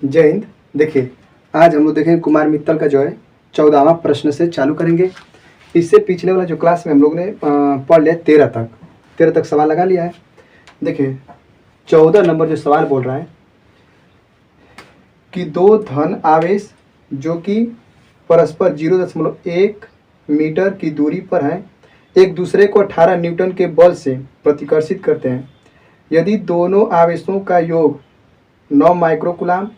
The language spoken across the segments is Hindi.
जय हिंद। देखिए, आज हम लोग देखेंगे कुमार मित्तल का जो है 14वां प्रश्न से चालू करेंगे। इससे पिछले वाला जो क्लास में हम लोग ने पढ़ लिया 13 तक सवाल लगा लिया है। देखिए 14 नंबर जो सवाल बोल रहा है कि दो धन आवेश जो कि परस्पर 0.1 मीटर की दूरी पर हैं, एक दूसरे को 18 न्यूटन के बल से प्रतिकर्षित करते हैं। यदि दोनों आवेशों का योग 9 माइक्रोकूलाम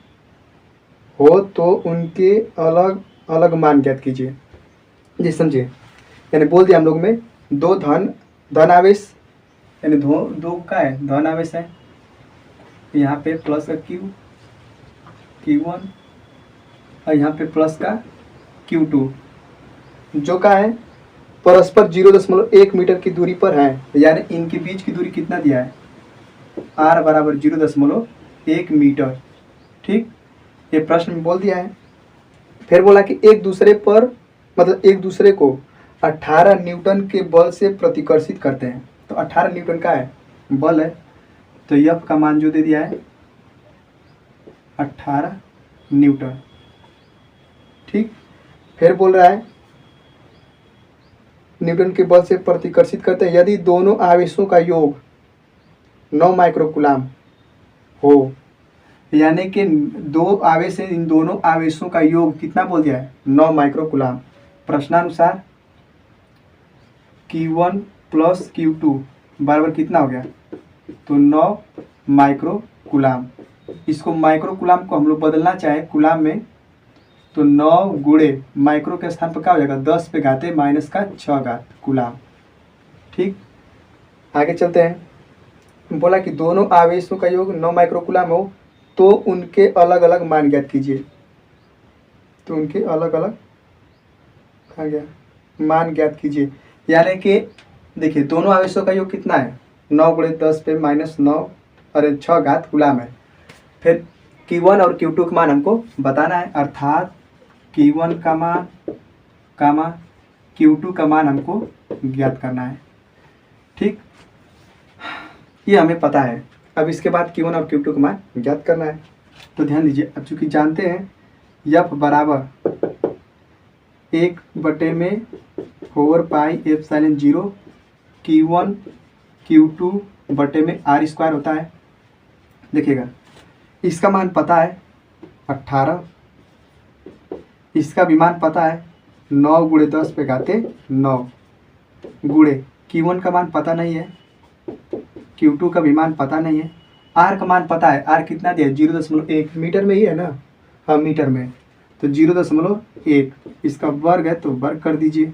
हो तो उनके अलग अलग मान ज्ञात कीजिए। जी समझिए, यानी बोल दिया हम लोग में दो धन आवेश, यानी दो का है धन आवेश है, यहाँ पे प्लस का Q1 और यहाँ पे प्लस का Q2 जो का है परस्पर 0.1 मीटर की दूरी पर है, यानी इनके बीच की दूरी कितना दिया है R बराबर 0.1 मीटर। ठीक, ये प्रश्न में बोल दिया है। फिर बोला कि एक दूसरे पर मतलब एक दूसरे को 18 न्यूटन के बल से प्रतिकर्षित करते हैं। तो 18 न्यूटन का है बल है, तो F का मान जो दे दिया है 18 न्यूटन। ठीक, फिर बोल रहा है न्यूटन के बल से प्रतिकर्षित करते हैं यदि दोनों आवेशों का योग 9 माइक्रोकूलाम हो, यानी कि दो आवेश है, इन दोनों आवेशों का योग कितना बोल दिया है 9 माइक्रोकूलाम। प्रश्नानुसार Q1 प्लस Q2 बराबर कितना हो गया, तो 9 माइक्रोकूलाम। इसको माइक्रोकूलाम को हम लोग बदलना चाहे कुलाम में, तो 9 गुणे माइक्रो के स्थान पर क्या हो जाएगा 10 पे घाते माइनस का 6 घात कूलाम। ठीक, आगे चलते हैं। बोला कि दोनों आवेशों का योग 9 माइक्रोकूलाम हो तो उनके अलग अलग मान ज्ञात कीजिए। तो उनके अलग अलग कहा गया मान ज्ञात कीजिए, यानी कि देखिए दोनों आवेशों का योग कितना है 9 गुणे 10 पे माइनस 9 और 6 घात कूलाम है। फिर Q1 और Q2 का मान हमको बताना है, अर्थात Q1 का मान Q2 का मान हमको ज्ञात करना है। ठीक, ये हमें पता है। अब इसके बाद Q1 और Q2 का मान ज्ञात करना है। तो ध्यान दीजिए, अब चूंकि जानते हैं F बराबर 1/4πε0 Q1 Q2 बटे में R² होता है। देखिएगा इसका मान पता है 18, इसका भी मान पता है 9 गुणे 10 पे घाते 9 गुणे Q1 का मान पता नहीं है, Q2 का भी मान पता नहीं है, R का मान पता है। R कितना दिया 0.1 मीटर में ही है ना, हाँ मीटर में, तो 0.1 इसका वर्ग है तो वर्ग कर दीजिए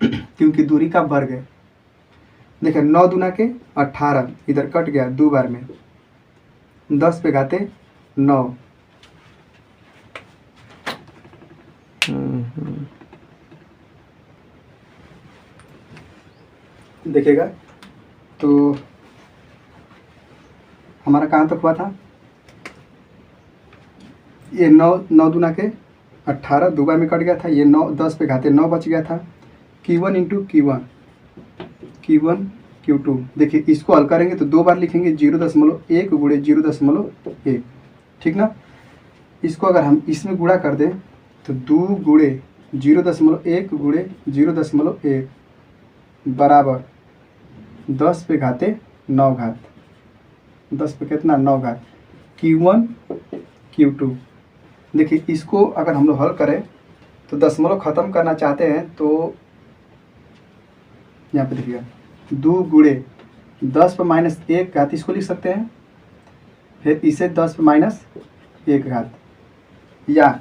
क्योंकि दूरी का वर्ग है। देखिए 9 दूना के 18, इधर कट गया 2 बार में, 10 पे घाते 9। देखिएगा तो हमारा कहाँ तक हुआ था, ये 9 दूना के 18 2 बार में कट गया था, ये 9 10 पे घाते 9 बच गया था। Q1 इंटू Q1 Q2, देखिए इसको हल करेंगे तो 2 बार लिखेंगे 0.1 गुणे 0.1। ठीक ना, इसको अगर हम इसमें गुणा कर दें तो 2 गुणे 0.1 गुणे 0.1 बराबर 10 पे घाते 9 घात, 10 पे कितना 9 घात Q1 Q2। देखिए इसको अगर हम लोग हल करें तो दशमलव ख़त्म करना चाहते हैं तो यहाँ पे देखिएगा 2 गुणे 10 पे माइनस 1 घात इसको लिख सकते हैं, फिर इसे 10 पे माइनस 1 घात, या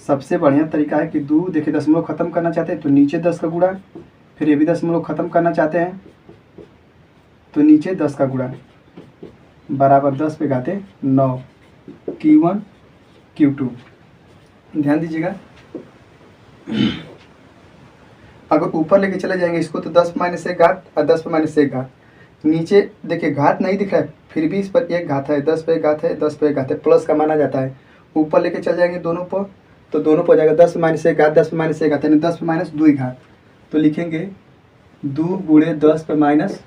सबसे बढ़िया तरीका है कि 2 देखिए दशमलव ख़त्म करना चाहते हैं तो नीचे 10 का गुणा, फिर ये भी दशमलव ख़त्म करना चाहते हैं तो नीचे 10 का गुणा बराबर 10 पे घाते 9 Q1 Q2। ध्यान दीजिएगा, अगर ऊपर लेके चले जाएंगे इसको तो 10 पे माइनस 1 घात और 10 पे माइनस 1 घात, नीचे देखिए घात नहीं दिख रहा है फिर भी इस पर 1 घात है, 10 पे 1 घात है, 10 पे 1 घात है, प्लस का माना जाता है। ऊपर लेके चल जाएंगे दोनों पर तो दोनों पर जाएगा 10 पे माइनस 1 घात, 10 पे माइनस 1 घात यानी 10 पे माइनस 2 घात, तो लिखेंगे 2 गुणे 10 पे माइनस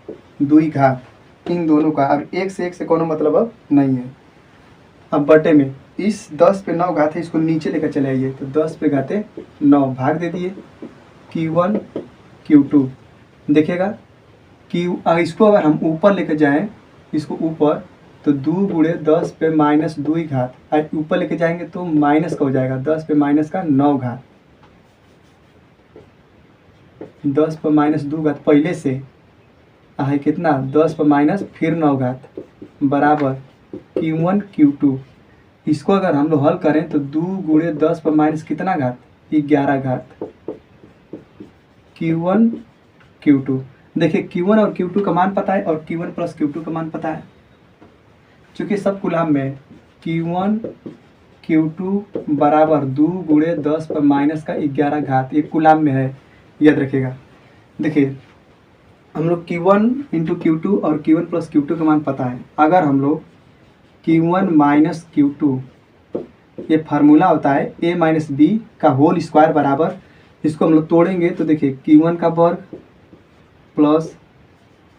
2 घात इन दोनों का। अब 1 से कोनो मतलब अब नहीं है। अब बटे में इस 10 पे 9 घात है, इसको नीचे लेकर चले आइए तो 10 पे घाते 9 भाग दे दिए Q1 Q2। देखिएगा इसको अगर हम ऊपर लेकर जाएं, इसको ऊपर, तो 2 गुणे 10 पे माइनस 2 ही घात, आज ऊपर लेके जाएंगे तो माइनस का हो जाएगा, 10 पे माइनस का 9 घात, 10 पर माइनस 2 घात पहले से है कितना, 10 पर माइनस फिर 9 घात बराबर Q1 Q2। इसको अगर हम लोग हल करें तो 2 गुणे 10 पर माइनस कितना घात, 11 घात Q1 Q2। देखिए Q1 और Q2 का मान पता है और Q1 प्लस Q2 का मान पता है, चूँकि सब कुलाम में Q1 Q2 बराबर 2 गुणे 10 पर माइनस का 11 घात, ये कुलाम में है, याद रखिएगा। देखिए हम लोग Q1 इंटू Q2 और Q1 प्लस Q2 का मान पता है। अगर हम लोग Q1 माइनस Q2, ये फार्मूला होता है A माइनस बी का होल स्क्वायर बराबर, इसको हम लोग तोड़ेंगे तो देखिए Q1 का वर्ग प्लस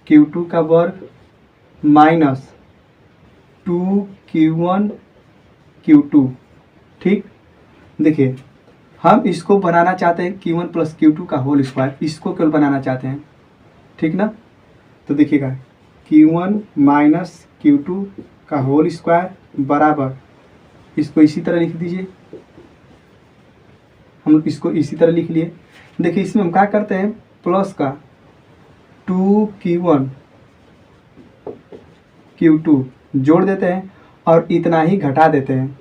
Q2 का वर्ग माइनस 2Q1 Q2। ठीक, देखिए हम इसको बनाना चाहते हैं Q1 प्लस Q2 का होल स्क्वायर, इसको केवल बनाना चाहते हैं, ठीक ना। तो देखिएगा Q1 माइनस Q2 का होल स्क्वायर बराबर, इसको इसी तरह लिख दीजिए, हम लोग इसको इसी तरह लिख लिए। देखिए इसमें हम क्या करते हैं, प्लस का 2Q1 Q2 जोड़ देते हैं और इतना ही घटा देते हैं।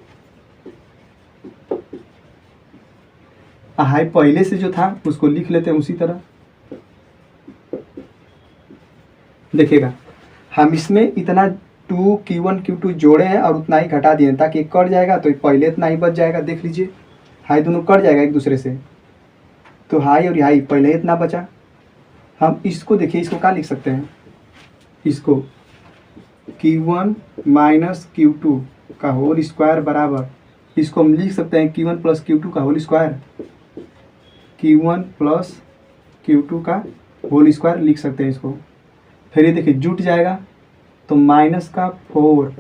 हाई पहले से जो था उसको लिख लेते हैं उसी तरह। देखिएगा हम इसमें इतना 2Q1 Q2 जोड़े हैं और उतना ही घटा दिए ताकि कट जाएगा तो पहले इतना ही बच जाएगा। देख लीजिए हाई दोनों कट जाएगा एक दूसरे से, तो हाई और हाई पहले ही इतना बचा। हम इसको देखिए, इसको क्या लिख सकते हैं, इसको Q1 माइनस Q2 का होल स्क्वायर बराबर, इसको हम लिख सकते हैं Q1 प्लस Q2 का whole square, Q1 plus Q2 का होल स्क्वायर लिख सकते हैं इसको। फिर ये देखिए जुट जाएगा तो माइनस का 4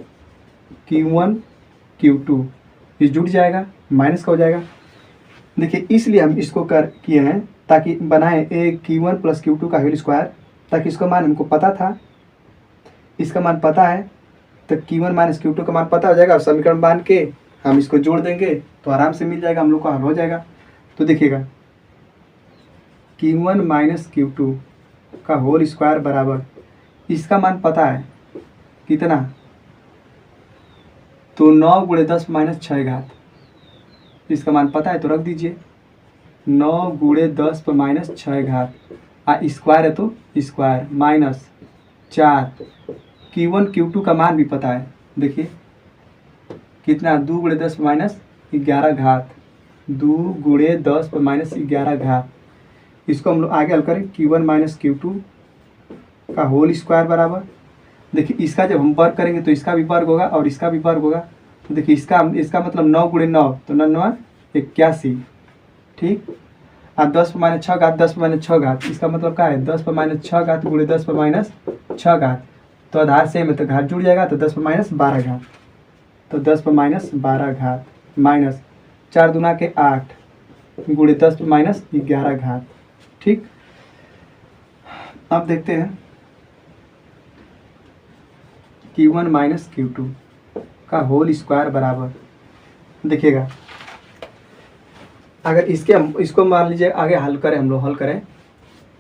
Q1 Q2, ये जुट जाएगा माइनस का हो जाएगा। देखिए इसलिए हम इसको किए हैं ताकि बनाए Q1 प्लस Q2 का होल स्क्वायर, ताकि इसका मान हमको पता था, इसका मान पता है तो Q1 माइनस Q2 का मान पता हो जाएगा और समीकरण बांध के हम इसको जोड़ देंगे तो आराम से मिल जाएगा, हम लोग का हल हो जाएगा। तो देखिएगा Q1 माइनस Q2 का होल स्क्वायर बराबर, इसका मान पता है कितना, तो 9 गुणे 10 माइनस 6 घात, इसका मान पता है तो रख दीजिए 9 गुणे 10 पर माइनस 6 घात, स्क्वायर है तो स्क्वायर माइनस 4। Q1 Q2 का मान भी पता है, देखिए कितना, 2 गुणे 10 पर माइनस 11 घात, 2 गुणे 10 पर माइनस 11 घात। इसको हम लोग आगे हल करें Q1 माइनस Q2 का होल स्क्वायर बराबर, देखिए इसका जब हम वर्ग करेंगे तो इसका भी वर्ग होगा और इसका भी वर्ग होगा। तो देखिए इसका मतलब 9 गुणे 9 तो 9 81, ठीक। और 10 पर माइनस 6 घात, 10 पर माइनस 6 घात, इसका मतलब क्या है, 10 पर माइनस 6 घात गुणे 10 पर माइनस 6 घात, तो आधार सेम है तो घात जुड़ जाएगा, तो 10 पर माइनस 12 घात, तो 10 पर माइनस 12 घात माइनस 4 दूना के 8 गुणे 10 पर माइनस 11 घात, ठीक। अब देखते हैं Q1 माइनस Q2 का होल स्क्वायर बराबर, देखिएगा अगर इसको मान लीजिए आगे हल करें, हम लोग हल करें,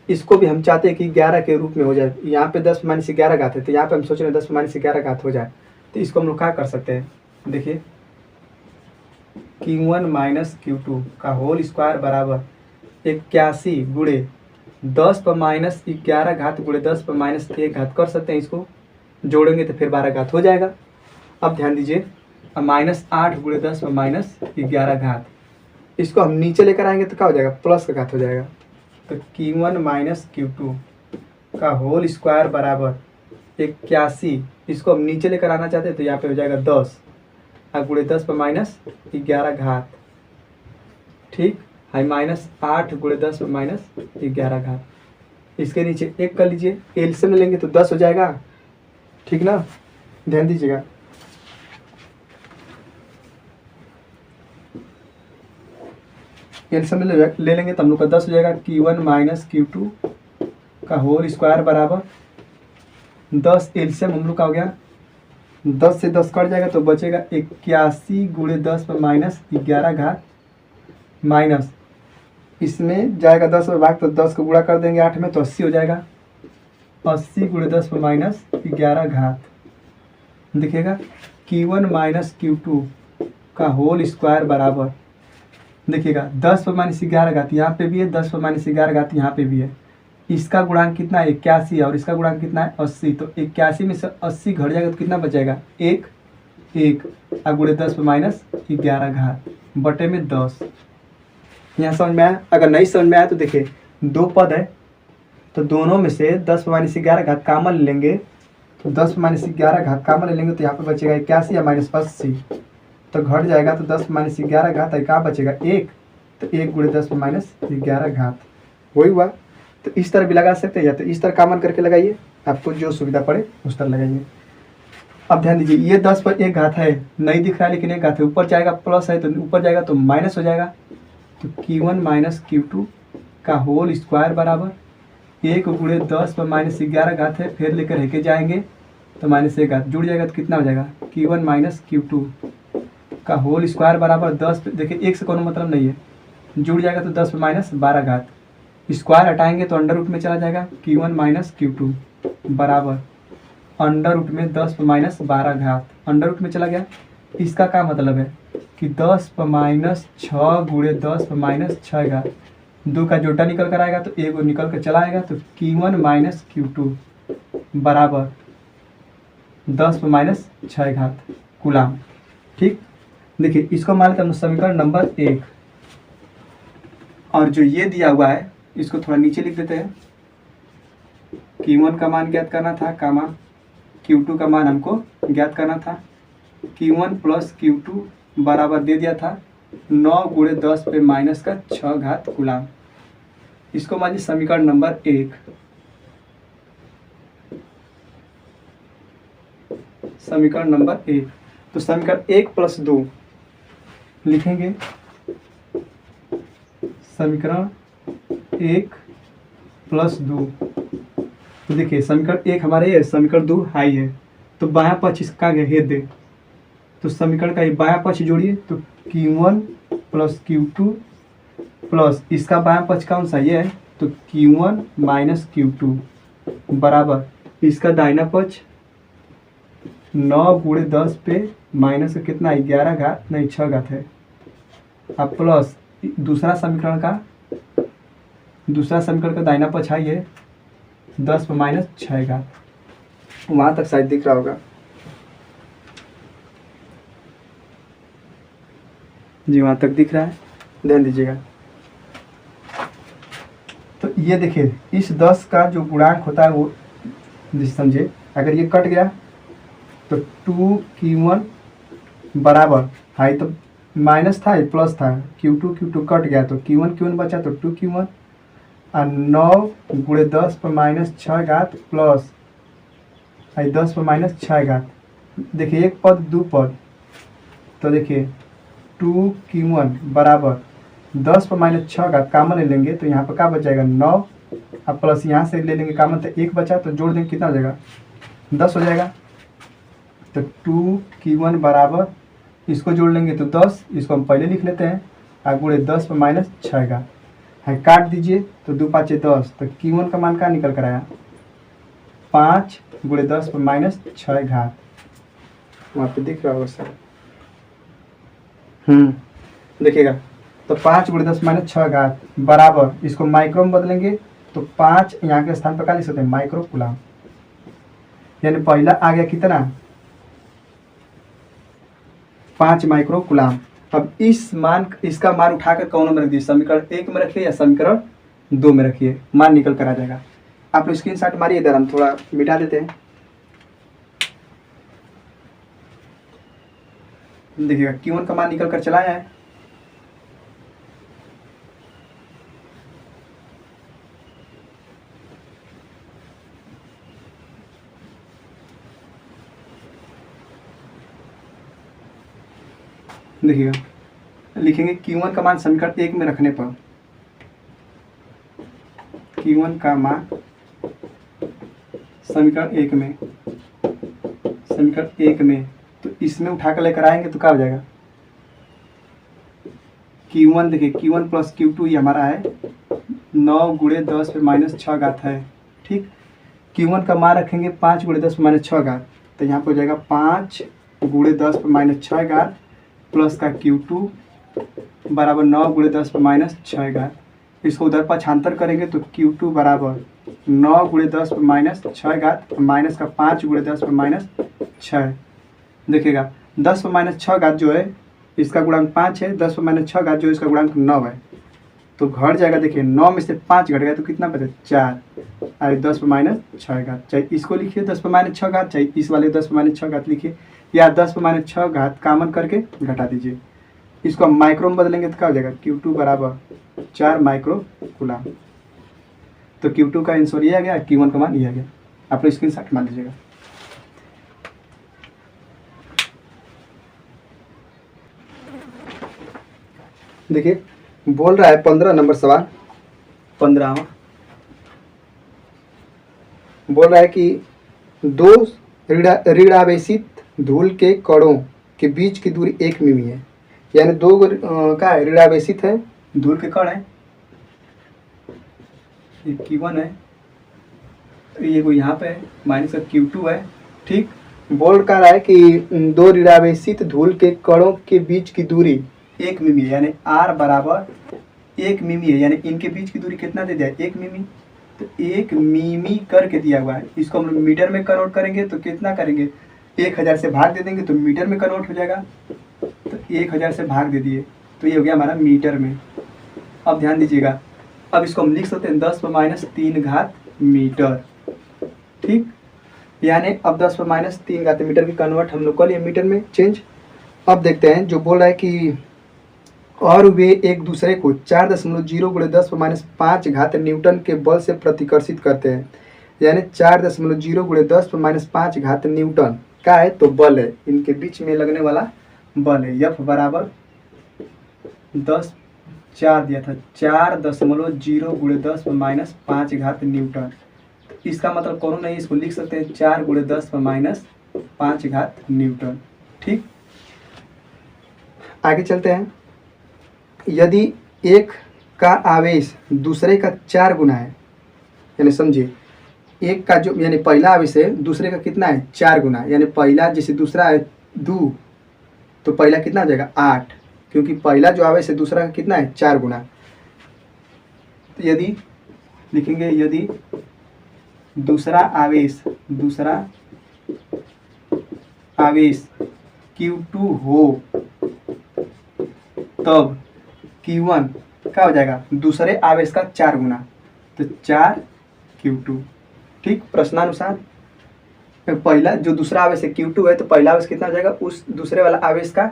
इसको भी हम चाहते हैं कि 11 के रूप में हो जाए। यहाँ पे 10 माइनस 11 घात है तो यहाँ पे हम सोच रहे हैं 10 माइनस 11 घात हो जाए, तो इसको हम लोग क्या कर सकते हैं, देखिए Q1 माइनस Q2 का होल स्क्वायर बराबर 81 गुणे 10 पर माइनस 11 घात गुणे 10 पर माइनस 1 घात कर सकते हैं, इसको जोड़ेंगे तो फिर 12 घात हो जाएगा। अब ध्यान दीजिए माइनस 8 गुणे 10 पर माइनस 11 घात, इसको हम नीचे लेकर आएंगे तो क्या हो जाएगा, प्लस का घात हो जाएगा। तो Q1 माइनस Q2 का होल स्क्वायर बराबर 81, इसको हम नीचे लेकर आना चाहते हैं तो यहाँ पे हो जाएगा 10 और गुणे 10 पर माइनस 11 घात, ठीक है, माइनस 8 गुणे 10 पर माइनस 11 घात। इसके नीचे 1 कर लीजिए, एलसीएम लेंगे तो 10 हो जाएगा, ठीक ना। ध्यान दीजिएगा एलसीएम ले लेंगे तो हम लोग का 10 हो जाएगा। Q1 माइनस Q2 का होल स्क्वायर बराबर 10। एलसीएम हम लोग का हो गया 10 से 10 कट जाएगा तो बचेगा 81 गुणे 10 पर माइनस 11 घात माइनस इसमें जाएगा 10 में भाग तो 10 को गुणा कर देंगे 8 में तो 80 हो जाएगा। 80 गुणे 10 पर माइनस 11 घात दिखेगा Q1 माइनस Q2 का होल स्क्वायर बराबर देखिएगा 10 पर माइनस 11 घात यहाँ पे भी है, 10 पर माइनस 11 घात यहाँ पे भी है। इसका गुणांक कितना है 81 और इसका गुणांक कितना है 80। तो 81 में से 80 घट जाएगा तो कितना बचेगा 1 और गुणे 10 पर माइनस 11 घात बटे में 10। यहाँ समझ में आया? अगर नहीं समझ में आया तो देखिए दो पद है तो दोनों में से 10 पर माइनस 11 घात कॉमन लेंगे तो 10 पर माइनस 11 घात कॉमन ले लेंगे तो यहाँ पे बचेगा 81 या माइनस 80 तो घट जाएगा तो 10 माइनस 11 घात है, कहाँ बचेगा 1 तो 1 गुणे 10 पर माइनस 11 घात वही हुआ। तो इस तरह भी लगा सकते हैं या तो इस तरह कॉमन करके लगाइए, आपको जो सुविधा पड़े उस तरह लगाइए। अब ध्यान दीजिए ये 10 पर 1 घात है नहीं दिख रहा है लेकिन 1 घात है, ऊपर जाएगा प्लस है तो ऊपर जाएगा तो माइनस हो जाएगा। तो Q1 माइनस Q2 का होल स्क्वायर बराबर 1 गुणे 10 पर माइनस 11 घात है, फिर लेकर रह के जाएंगे तो माइनस 1 घात जुड़ जाएगा तो कितना हो जाएगा Q1 माइनस Q2 का होल स्क्वायर बराबर 10। देखिए एक से कोनो मतलब नहीं है, जुड़ जाएगा तो 10 पर माइनस 12 घात, स्क्वायर हटाएंगे तो अंडर रूट में चला जाएगा Q1 माइनस Q2 बराबर अंडर रूट में 10 पर माइनस 12 घात अंडर रूट में चला गया। इसका क्या मतलब है कि 10 पर माइनस 6 गुणे 10 पर माइनस 6 घात, 2 का जोटा निकल कर आएगा तो 1 निकल कर चला आएगा तो Q1 माइनस Q2 बराबर 10 पर माइनस 6 घात कूलाम। ठीक, देखिए इसको मान लेते हैं समीकरण नंबर 1 और जो ये दिया हुआ है इसको थोड़ा नीचे लिख देते हैं। Q1 का मान ज्ञात करना था कामा Q2 का मान हमको ज्ञात करना था। Q1 प्लस Q2 बराबर दे दिया था 9 गुणे 10 पे माइनस का 6 घात कूलाम। इसको मानिए समीकरण नंबर 1। समीकरण नंबर 1 तो समीकरण 1 प्लस 2 लिखेंगे। समीकरण 1 प्लस 2 तो देखिए समीकरण 1 हमारे ये समीकरण 2 हाई है तो बायां पक्ष इसका हेद दे तो समीकरण का ये बायां पक्ष जोड़िए तो Q1 प्लस Q2 प्लस इसका बायां पक्ष कौन सा ये है तो Q1 माइनस Q2 बराबर इसका दाहिना पक्ष 9 गुणे 10 पे माइनस का कितना 11 घात नहीं 6 घात है अब प्लस दूसरा समीकरण का दाहिना पक्ष है ये 10 पर माइनस 6 घात। वहां तक शायद दिख रहा होगा जी, वहां तक दिख रहा है, ध्यान दीजिएगा। तो ये देखिए इस 10 का जो गुणांक होता है वो समझे, अगर ये कट गया तो 2Q1 बराबर हाई तो माइनस था ये प्लस था Q2 कट गया तो Q1 बचा तो 2Q1 और 9 गुणे 10 पर माइनस 6 घात प्लस 10 पर माइनस 6 घात। देखिए एक पद दो पद तो देखिए 2Q1 बराबर 10 पर माइनस 6 घात कामन ले लेंगे तो यहाँ पर क्या बच जाएगा 9 और प्लस यहाँ से ले लेंगे कामन तो 1 बचा तो जोड़ देंगे कितना हो जाएगा 10 हो जाएगा। तो 2Q1 बराबर इसको जोड़ लेंगे तो 10, इसको हम पहले लिख लेते हैं और गुणे 10 पर माइनस 6 घात है, काट दीजिए तो 2 5 10 तो Q1 का मान क्या निकल कर आया 5 गुणे 10 पर माइनस 6 घात। वहाँ पे दिख रहा होगा सर, देखिएगा तो 5 गुणे 10 माइनस 6 घात बराबर इसको माइक्रो में बदलेंगे तो 5 यहाँ के स्थान पर क्या लिख सकते हैं माइक्रो कूलाम, यानी पहला आ गया कितना 5 माइक्रो कूलाम। अब इसका मान उठाकर कौन में रख दिए समीकरण 1 में रखिए या समीकरण 2 में रखिए, मान निकल कर आ जाएगा। आप लोग स्क्रीनशॉट मारिए, इधर हम थोड़ा मिटा देते हैं। देखिएगा Q1 का मान निकल कर चला है देखिएगा लिखेंगे Q1 का मान समीकरण 1 में रखने पर, Q1 का मान समीकरण 1 में तो इसमें उठा कर लेकर आएंगे तो क्या हो जाएगा, Q1 देखिए Q1 प्लस Q2 ये हमारा है 9 गुणे 10 पे माइनस 6 घात है। ठीक, Q1 का मान रखेंगे 5 गुणे 10 पे माइनस 6 घात, तो यहाँ पर हो जाएगा 5 गुणे 10 पे माइनस 6 घात प्लस का Q2 बराबर 9 गुणे 10 पे माइनस 6 घात। इसको उधर पक्षांतर करेंगे तो Q2 बराबर 9 गुणे 10 पे माइनस 6 घात माइनस का 5 गुणे 10 पे माइनस 6। देखिएगा 10 पे माइनस 6 घात जो है इसका गुणांक 5 है, 10 पे माइनस 6 घात जो है इसका गुणांक 9 है, तो घट जाएगा। देखिए 9 में से 5 घट गया तो कितना बचे 4, और 10 पे माइनस 6 घात, चाहे इसको लिखिए 10 पे माइनस 6 घात, चाहे इस वाले 10 पे माइनस 6 घात लिखिए, या 10 पे माइनस 6 घात कॉमन करके घटा दीजिए। इसको हम माइक्रो में बदलेंगे तो क्या हो जाएगा, Q2 बराबर 4 माइक्रो कूलम। तो Q2 का आंसर ये आ गया, Q1 का मान ये आ गया। आप लोग स्क्रीनशॉट मान लीजिएगा। देखिए बोल रहा है 15 नंबर सवाल, 15वां बोल रहा है कि दो ऋणावेशित धूल के कणों के बीच की दूरी 1 मिमी है, यानी दो क्या है, ऋणावेशित है, धूल के कण है, ये Q1 है, तो ये कोई यहाँ पे है, माइनस का Q2 है। ठीक, बोल कर रहा है कि दो ऋणावेशित धूल के कणों के बीच की दूरी 1 मिमी है, यानी R बराबर 1 मिमी है, यानी इनके बीच की दूरी कितना दे दिया, 1 मिमी। तो 1 मिमी करके दिया हुआ है, इसको हम मीटर में कन्वर्ट करेंगे तो कितना करेंगे, 1000 से भाग दे देंगे तो मीटर में कन्वर्ट हो जाएगा। तो 1000 से भाग दे दिए तो ये हो गया हमारा मीटर में। अब ध्यान दीजिएगा, अब इसको हम लिख सकते हैं 10 पे माइनस 3 घात मीटर। ठीक, यानी अब 10 पे माइनस 3 घात मीटर की कन्वर्ट हम लोग कर लिए मीटर में चेंज। अब देखते हैं जो बोल रहा है कि और वे एक दूसरे को 4.0 गुणे 10 पे माइनस 5 घात न्यूटन के बल से प्रतिकर्षित करते हैं, यानी 4.0 गुणे 10 पे माइनस 5 घात न्यूटन का है, तो बल है, इनके बीच में लगने वाला बल है। F बराबर 4 दिया था, 4.0 गुणे 10 पे माइनस 5 घात न्यूटन। तो इसका मतलब कौन नहीं, इसको लिख सकते हैं 4 गुणे 10 पे माइनस 5 घात न्यूटन। ठीक, आगे चलते हैं। यदि एक का आवेश दूसरे का 4 गुना है, यानी समझिए एक का जो यानी पहला आवेश है दूसरे का कितना है 4 गुना, यानी पहला जैसे दूसरा है 2 तो पहला कितना हो जाएगा 8, क्योंकि पहला जो आवेश है दूसरा का कितना है 4 गुना। तो यदि लिखेंगे यदि दूसरा आवेश Q2 हो तब Q1 क्या हो जाएगा, दूसरे आवेश का 4 गुना, तो 4 Q2। ठीक, प्रश्नानुसार पहला जो दूसरा आवेश है Q2 है तो पहला आवेश कितना हो जाएगा, उस दूसरे वाला आवेश का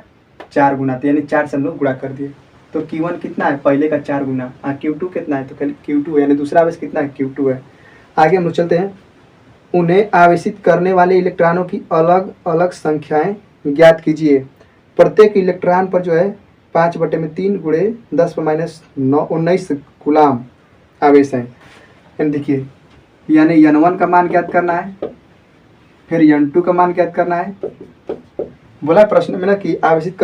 4 गुना, तो यानी 4 से हम लोग गुणा कर दिए, तो Q1 कितना है पहले का 4 गुना, Q2 कितना है, तो Q2 यानी दूसरा आवेश कितना है Q2 है। आगे हम लोग चलते हैं। उन्हें आवेशित करने वाले इलेक्ट्रॉनों की अलग अलग संख्याएं ज्ञात कीजिए। प्रत्येक इलेक्ट्रॉन पर जो है 5/3 गुणे 10 पे माइनस 19 कूलम आवेश है। यानी देखिए, यानी N1 का मान ज्ञात करना है, फिर N2 का मान ज्ञात करना है। बोला प्रश्न में ना कि आवेशित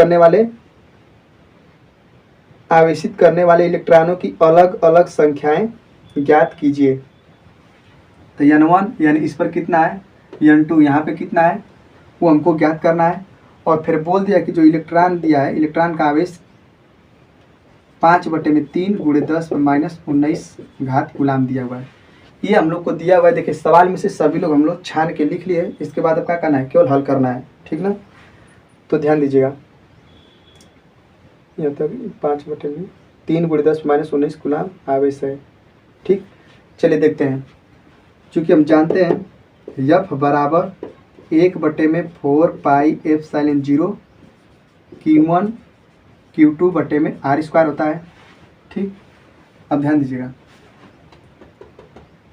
करने वाले इलेक्ट्रॉनों की अलग अलग संख्याएं ज्ञात कीजिए। तो N1 यानी इस पर कितना है, N2 यहाँ पे कितना है वो हमको ज्ञात करना है। और फिर बोल दिया कि जो इलेक्ट्रॉन दिया है, इलेक्ट्रॉन का आवेश 5/3 गुणे 10 पे माइनस 19 घात कूलम दिया हुआ है। ये हम लोग को दिया हुआ है। देखिए सवाल में से सभी लोग हम लोग छान के लिख लिए, इसके बाद अब क्या करना है, केवल हल करना है। ठीक ना, तो ध्यान दीजिएगा, यहाँ तक 5/3 गुणे 10 पे माइनस 19 कूलम आवेश है। ठीक, चलिए देखते हैं। चूँकि हम जानते हैं F बराबर 1/4 पाई एप्सिलॉन 0 Q1 Q2/r² होता है। ठीक, अब ध्यान दीजिएगा,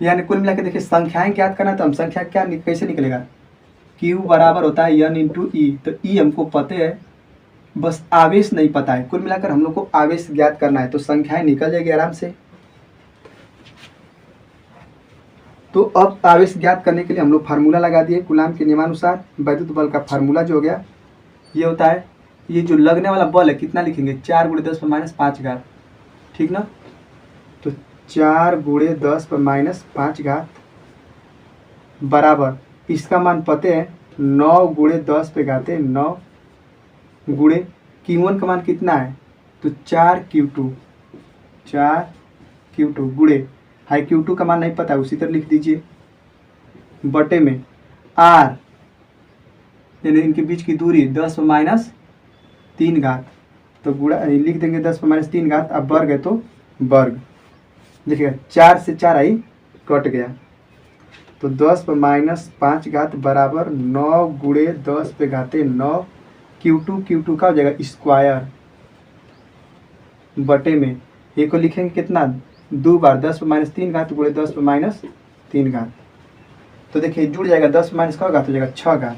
यानी कुल मिला के देखिए संख्याएं ज्ञात करना है, तो हम संख्या कैसे निकलेगा, Q बराबर होता है N × E, तो E हमको पता है बस आवेश नहीं पता है। कुल मिलाकर हम लोग को आवेश ज्ञात करना है, तो संख्याएं निकल जाएगी आराम से। तो अब आवेश ज्ञात करने के लिए हम लोग फार्मूला लगा दिए कूलाम के नियमानुसार। वैद्युत बल का फार्मूला जो हो गया ये होता है, ये जो लगने वाला बल है कितना लिखेंगे, 4 × 10⁻⁵ ठीक ना। तो 4 × 10⁻⁵ बराबर, इसका मान पते हैं 9 × 10⁻⁹ गुणे Q1 का मान कितना है, तो 4Q2 गुणे, हाई Q2 का मान नहीं पता है उसी तरह लिख दीजिए, बटे में R यानी इनके बीच की दूरी 10⁻3, तो गुणा लिख देंगे 10⁻3, अब वर्ग है तो वर्ग, देखिएगा 4 से 4 आई कट गया, तो 10⁻5 बराबर 9 × 10⁻9 Q2 का हो जाएगा स्क्वायर, बटे में ये को लिखेंगे कितना, 2 बार 10⁻3 × 10⁻3, तो देखिए जुड़ जाएगा 10 माइनस का होगा तो जाएगा 6,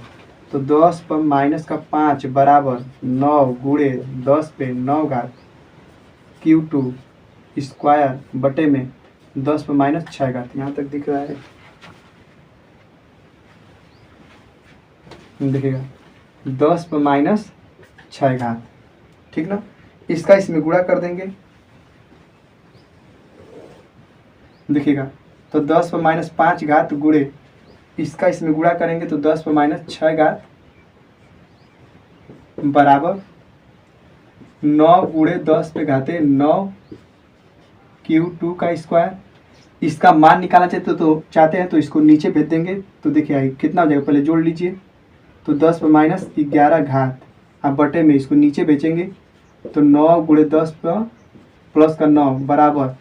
तो 10⁻5 बराबर 9 × 10⁻9 Q2 स्क्वायर, बटे में 10⁻6, यहाँ तक दिख रहा है, देखिएगा 10⁻6, ठीक ना। इसका इसमें गुणा कर देंगे, देखिएगा तो 10⁻5 गुणे इसका इसमें गुणा करेंगे तो 10⁻6 बराबर 9 × 10⁻9 Q2 का स्क्वायर। इसका मान निकालना चाहते हैं तो इसको नीचे भेज देंगे, तो देखिए कितना हो जाएगा, पहले जोड़ लीजिए, तो 10⁻11, अब बटे में इसको नीचे बेचेंगे तो 9 × 10 प्लस का 9 बराबर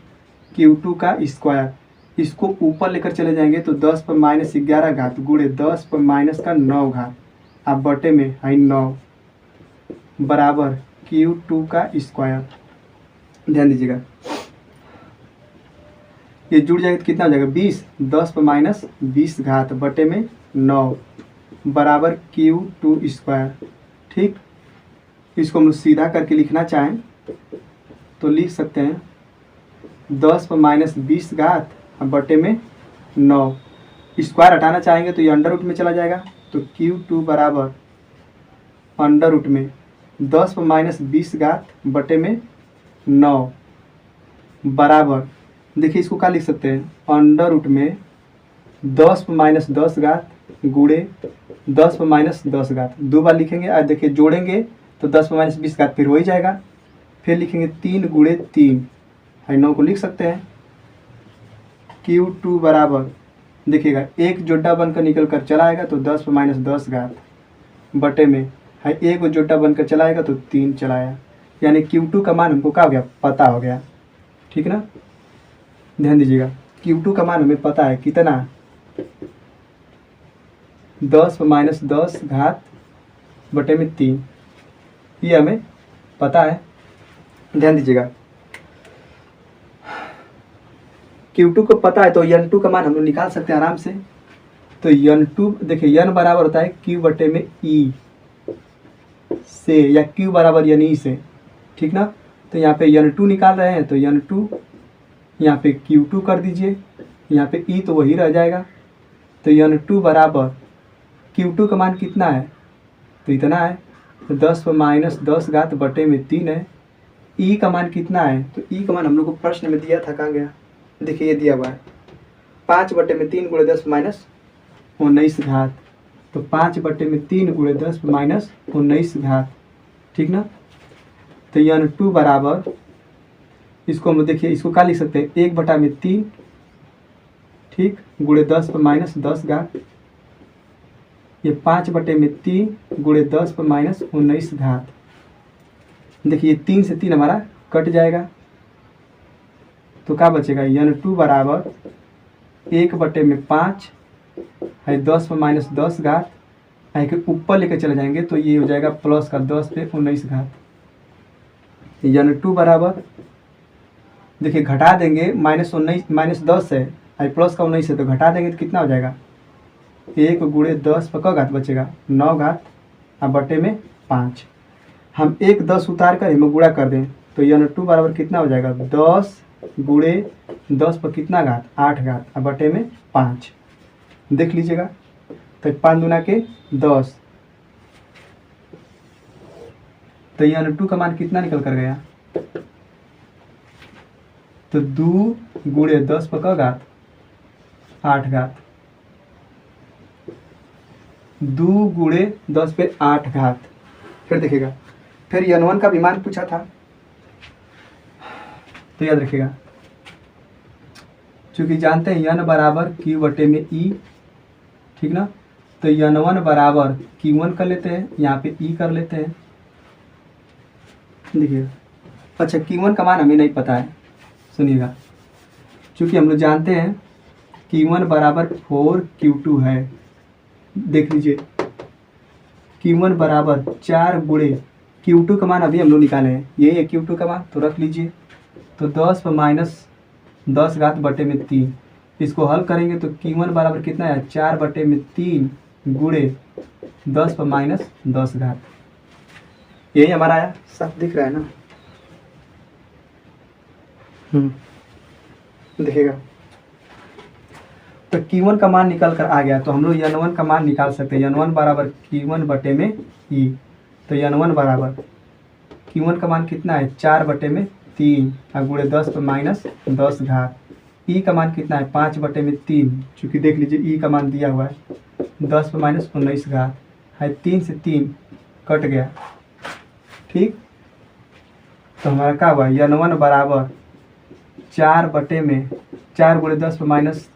Q2 का स्क्वायर। इसको ऊपर लेकर चले जाएंगे तो 10⁻11 गुणे 10⁻9, अब बटे में है 9 बराबर Q2 का स्क्वायर। ध्यान दीजिएगा ये जुड़ जाएगा तो कितना हो जाएगा 20, 10⁻20 बटे में 9 बराबर Q2 स्क्वायर, ठीक। इसको हम सीधा करके लिखना चाहें तो लिख सकते हैं 10⁻20 बटे में 9, स्क्वायर हटाना चाहेंगे तो ये अंडर रूट में चला जाएगा, तो Q2 बराबर अंडर रूट में 10⁻20 बटे में 9 बराबर, देखिए इसको क्या लिख सकते हैं, अंडर रूट में 10⁻10 गुणे 10⁻10, 2 बार लिखेंगे और देखिए जोड़ेंगे तो 10⁻20 फिर हो ही जाएगा, फिर लिखेंगे 3 × 3, 9 को लिख सकते हैं। Q2 बराबर देखिएगा एक जोड़ा बनकर निकल कर चला आएगा तो 10⁻10 बटे में है, एक जोड़ा बनकर चला आएगा तो 3 चलाया, यानी Q2 का मान हमको क्या हो गया, पता हो गया, ठीक ना। ध्यान दीजिएगा Q2 का मान हमें पता है कितना, 10⁻10 बटे में 3, ये हमें पता है। ध्यान दीजिएगा Q2 को पता है तो N2 का मान हम लोग निकाल सकते हैं आराम से, तो N2 देखिए N बराबर होता है Q बटे में E से, या Q बराबर N E से, ठीक ना। तो यहाँ पे N2 निकाल रहे हैं तो N2 यहाँ पे Q2 कर दीजिए, यहाँ पे E तो वही रह जाएगा, तो N2 बराबर Q2 का मान कितना है, तो इतना है, तो 10⁻10 बटे में 3 है। E का मान कितना है, तो E का मान हम लोग को प्रश्न में दिया था, कहाँ गया, देखिए ये दिया हुआ है 5 बटे में 3 × 10⁻19, तो 5 बटे में 3 × 10⁻19, ठीक ना। तो N2 बराबर, इसको हम देखिए इसको क्या लिख सकते हैं, 1 बटा में 3, ठीक, गुणे 10⁻10, ये 5 बटे में 3 गुणे 10⁻19, देखिए 3 से 3 हमारा कट जाएगा, तो क्या बचेगा, N2 बराबर 1 बटे में 5 है 10⁻10, है कि ऊपर लेकर चले जाएंगे तो ये हो जाएगा प्लस का 10⁻19, N2 बराबर देखिए घटा देंगे -10 है, है प्लस का 19 है, तो घटा देंगे तो कितना हो जाएगा, 1 गुणे 10 का घात बचेगा 9, अब बटे में 5, हम 1 10 उतार कर इनमें गुणा कर दें तो n2 बराबर कितना हो जाएगा 10 गुणे 10 पर कितना घात 8 घात और बटे में 5। देख लीजिएगा तो 5 दूना के 10 तो n2 का मान कितना निकल कर गया तो 2 गुणे 10 पर का घात 8 घात 2 गुणे 10 पे 8 घात। फिर देखिएगा फिर n1 का भी मान पूछा था तो याद रखिएगा चूंकि जानते हैं n बराबर q बटे में e, ठीक ना, तो n1 बराबर q1 कर लेते हैं, यहाँ पे e कर लेते हैं। देखिएगा अच्छा q1 का मान हमें नहीं पता है, सुनिएगा चूंकि हम लोग जानते हैं q1 बराबर 4q2 है। देख लीजिए q1 बराबर 4 गुणे q2 का मान अभी हम लोग निकाले हैं, यही है q2 का मान, तो रख लीजिए तो 10 पर माइनस 10 घात बटे में 3, इसको हल करेंगे तो q1 बराबर कितना है 4 बटे में 3 गुणे 10 पर माइनस 10 घात। यही हमारा आया, सब दिख रहा है ना। देखिएगा तो q1 का मान निकल कर आ गया तो हम लोग n1 का मान निकाल सकते हैं। n1 बराबर q1 बटे में e, तो n1 बराबर q1 का मान कितना है 4 बटे में 3 और गुणे 10 पर माइनस 10 घात। e का मान कितना है 5 बटे में 3, चूँकि देख लीजिए e का मान दिया हुआ है 10 पर माइनस 19 घात है, 3 से 3 कट गया, ठीक। तो हमारा क्या हुआ n1 बराबर 4 बटे में 4 गुणे 10 पर माइनस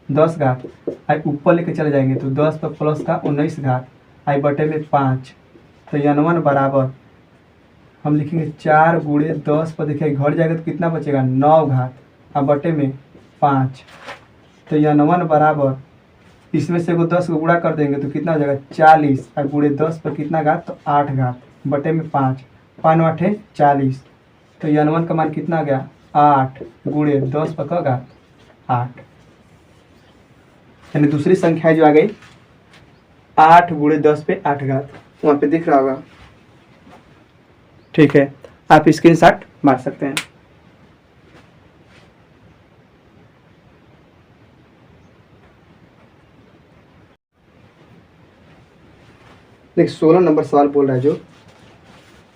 10 घात आई ऊपर लेके चले जाएंगे तो 10 पर प्लस का 19 घात आई बटे में 5, तो n1 बराबर हम लिखेंगे 4 गुणे 10 पर देखिए घट जाएगा तो कितना बचेगा 9 घात और बटे में 5, तो n1 बराबर इसमें से वो 10 को गुणा कर देंगे तो कितना हो जाएगा 40 और गुणे 10 पर कितना घात तो 8 घात बटे में 5, 5 8 40, तो n1 का मान कितना आ गया 8 गुणे 10 पर का घात 8, यानी दूसरी संख्या जो आ गई 8 गुणे 10 पे 8 घात, वहाँ पे दिख रहा होगा, ठीक है। आप स्क्रीनशॉट मार सकते हैं। देखिए 16 नंबर सवाल बोल रहा है, जो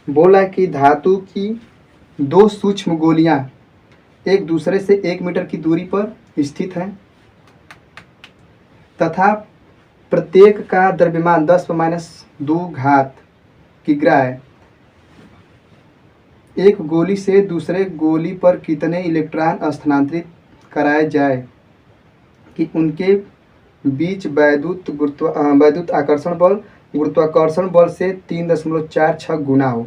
बोल रहा है कि धातु की 2 सूक्ष्म गोलियां एक दूसरे से 1 मीटर की दूरी पर स्थित हैं तथा प्रत्येक का द्रव्यमान 10 पर माइनस 2 घात किग्रा है। एक गोली से दूसरे गोली पर कितने इलेक्ट्रॉन स्थानांतरित कराए जाए कि उनके बीच वैद्युत आकर्षण बल गुरुत्वाकर्षण बल से 3.46 गुना हो।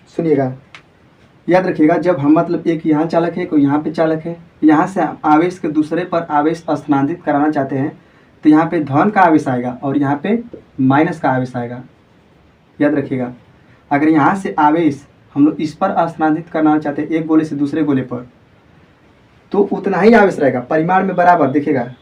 सुनिएगा याद रखिएगा, जब हम मतलब एक यहाँ चालक है कोई यहाँ पे चालक है, यहाँ से आवेश के दूसरे पर आवेश स्थानांतरित कराना चाहते हैं तो यहाँ पे धन का आवेश आएगा और यहाँ पे माइनस का आवेश आएगा। याद रखिएगा अगर यहाँ से आवेश हम लोग इस पर स्थानांतरित करना चाहते हैं एक गोले से दूसरे गोले पर तो उतना ही आवेश रहेगा, परिमाण में बराबर। देखिएगा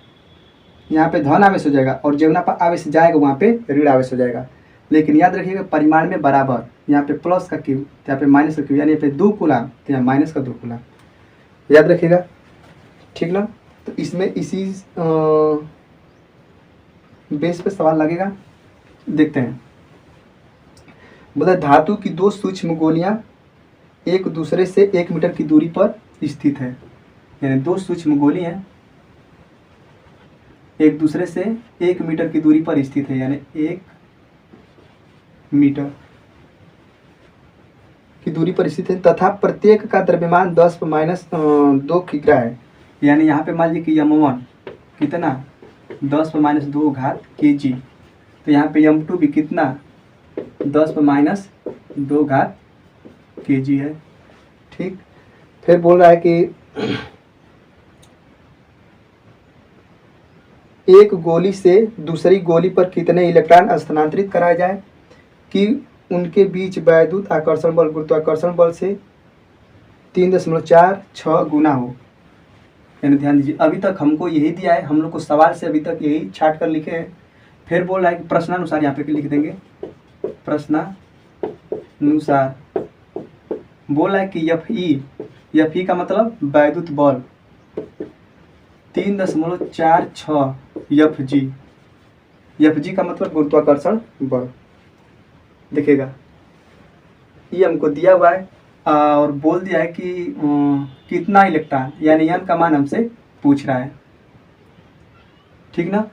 यहाँ पे धन आवेश हो जाएगा और जमुना पर आवेश जाएगा वहाँ पे ऋण आवेश हो जाएगा, लेकिन याद रखिएगा परिमाण में बराबर। यहाँ पे प्लस का क्यू तो यहाँ पे माइनस का क्यू, यानी यहाँ पे 2 कूलाम तो यहाँ माइनस का 2 कूलाम, याद रखिएगा, ठीक ना। तो इसमें इसी बेस पे सवाल लगेगा, देखते हैं। बोला धातु की 2 सूक्ष्म गोलियां एक दूसरे से 1 मीटर की दूरी पर स्थित है, यानी 2 सूक्ष्म गोली हैं एक दूसरे से 1 मीटर की दूरी पर स्थित है, यानी 1 मीटर की दूरी पर स्थित है तथा प्रत्येक का द्रव्यमान 10 पर माइनस 2 किग्रा है। यानी यहाँ पे मान लीजिए कि m1 कितना 10 पर माइनस 2 घात kg, तो यहाँ पे m2 भी कितना 10 पर माइनस 2 घात kg है, ठीक। फिर बोल रहा है कि एक गोली से दूसरी गोली पर कितने इलेक्ट्रॉन स्थानांतरित कराया जाए कि उनके बीच वैद्युत आकर्षण बल गुरुत्वाकर्षण बल से 3.46 गुना हो। यानी ध्यान दीजिए अभी तक हमको यही दिया है, हम लोग को सवाल से अभी तक यही छाट कर लिखे हैं। फिर बोल रहा है कि प्रश्नानुसार, यहाँ पे लिख देंगे प्रश्नानुसार। बोल रहा है कि एफ ई का मतलब वैद्युत बल 3.46 एफ जी का मतलब गुरुत्वाकर्षण बल। देखिएगा ये हमको दिया हुआ है और बोल दिया है कि कितना इलेक्ट्रॉन यानी एन का मान हमसे पूछ रहा है, ठीक ना।